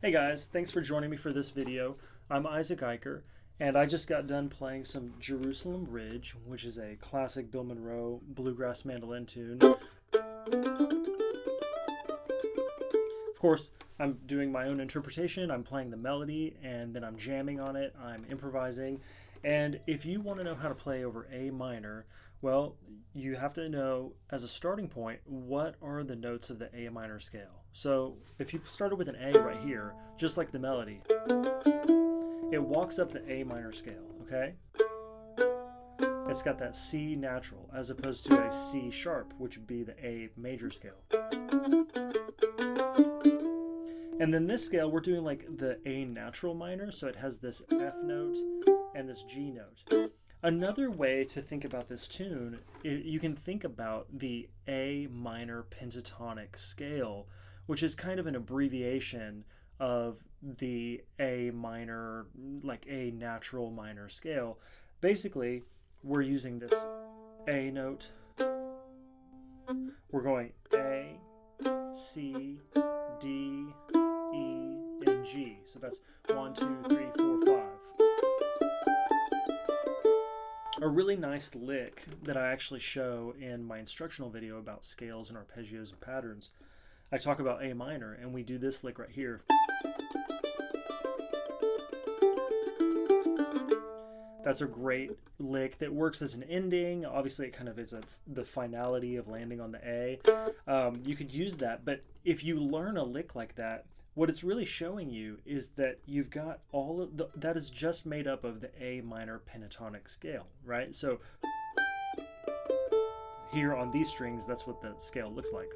Hey guys, thanks for joining me for this video. I'm Eicher, and I just got done playing some Jerusalem Ridge, which is a classic Bill Monroe Bluegrass Mandolin tune. Of course, I'm doing my own interpretation. I'm playing the melody, and then I'm jamming on it. I'm improvising. And if you want to know how to play over A minor, well, you have to know, as a starting point, what are the notes of the A minor scale. So if you started with an A right here, just like the melody, it walks up the A minor scale, okay? It's got that C natural, as opposed to a C sharp, which would be the A major scale. And then this scale, we're doing like the A natural minor, so it has this F note and this G note. Another way to think about this tune, you can think about the A minor pentatonic scale, which is kind of an abbreviation of the A minor, like A natural minor scale. Basically, we're using this A note. We're going A, C, D, E, and G. So that's 1, 2, 3, 4, 5. A really nice lick that I actually show in my instructional video about scales and arpeggios and patterns. I talk about A minor, and we do this lick right here. That's a great lick that works as an ending. Obviously, it kind of is the finality of landing on the A. You could use that, but if you learn a lick like that, what it's really showing you is that you've got all of that is just made up of the A minor pentatonic scale, right? So here on these strings, that's what the scale looks like.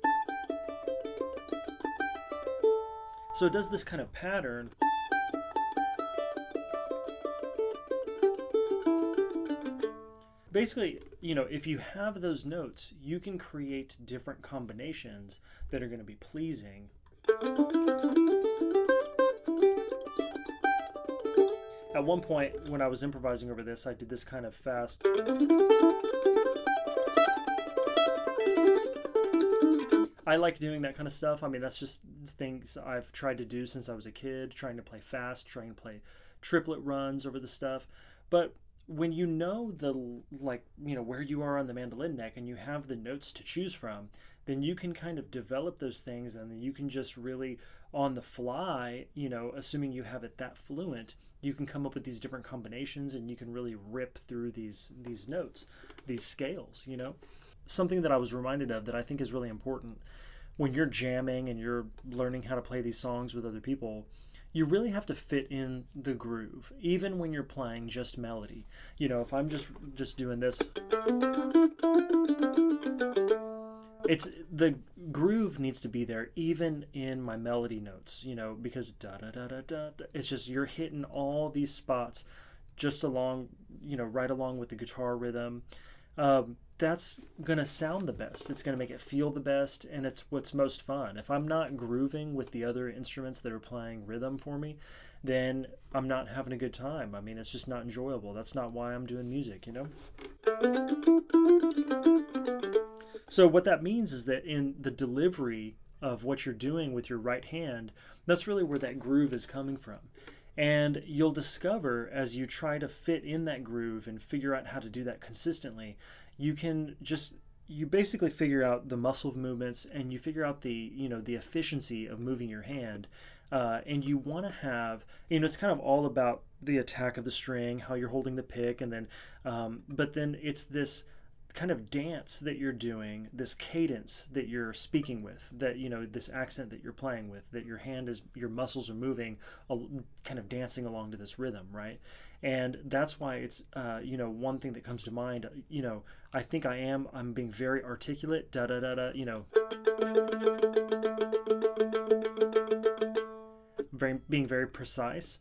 So it does this kind of pattern. Basically, you know, if you have those notes, you can create different combinations that are going to be pleasing. at one point when I was improvising over this, I did this kind of fast. I like doing that kind of stuff. I mean, that's just things I've tried to do since I was a kid, trying to play fast, trying to play triplet runs over the stuff. But when you know where you are on the mandolin neck and you have the notes to choose from, then you can kind of develop those things, and then you can just really on the fly, assuming you have it that fluent, you can come up with these different combinations and you can really rip through these notes, these scales. Something that I was reminded of that I think is really important when you're jamming and you're learning how to play these songs with other people, you really have to fit in the groove, even when you're playing just melody. If I'm just doing this, it's the groove needs to be there even in my melody notes, because da da da da da, it's just you're hitting all these spots just along, right along with the guitar rhythm. That's gonna sound the best. It's gonna make it feel the best, and it's what's most fun. If I'm not grooving with the other instruments that are playing rhythm for me, then I'm not having a good time. I mean, it's just not enjoyable. That's not why I'm doing music, So what that means is that in the delivery of what you're doing with your right hand, that's really where that groove is coming from. And you'll discover as you try to fit in that groove and figure out how to do that consistently, you basically figure out the muscle movements, and you figure out the efficiency of moving your hand. And you want to have, it's kind of all about the attack of the string, how you're holding the pick, and then, but then it's this kind of dance that you're doing, this cadence that you're speaking with, that this accent that you're playing with, that your muscles are moving, kind of dancing along to this rhythm, right? And that's why it's one thing that comes to mind, I think I'm being very articulate, da da da da, being very precise.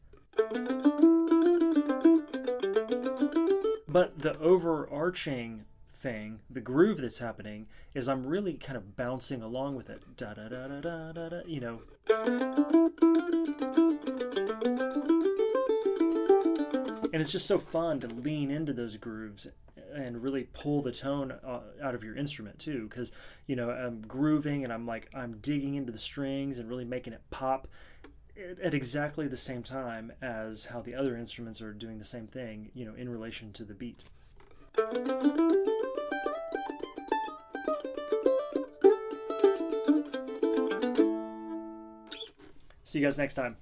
But the overarching thing, the groove that's happening, is I'm really kind of bouncing along with it, da da da da da da da, and it's just so fun to lean into those grooves and really pull the tone out of your instrument too, because I'm grooving and I'm digging into the strings and really making it pop at exactly the same time as how the other instruments are doing the same thing, in relation to the beat. See you guys next time.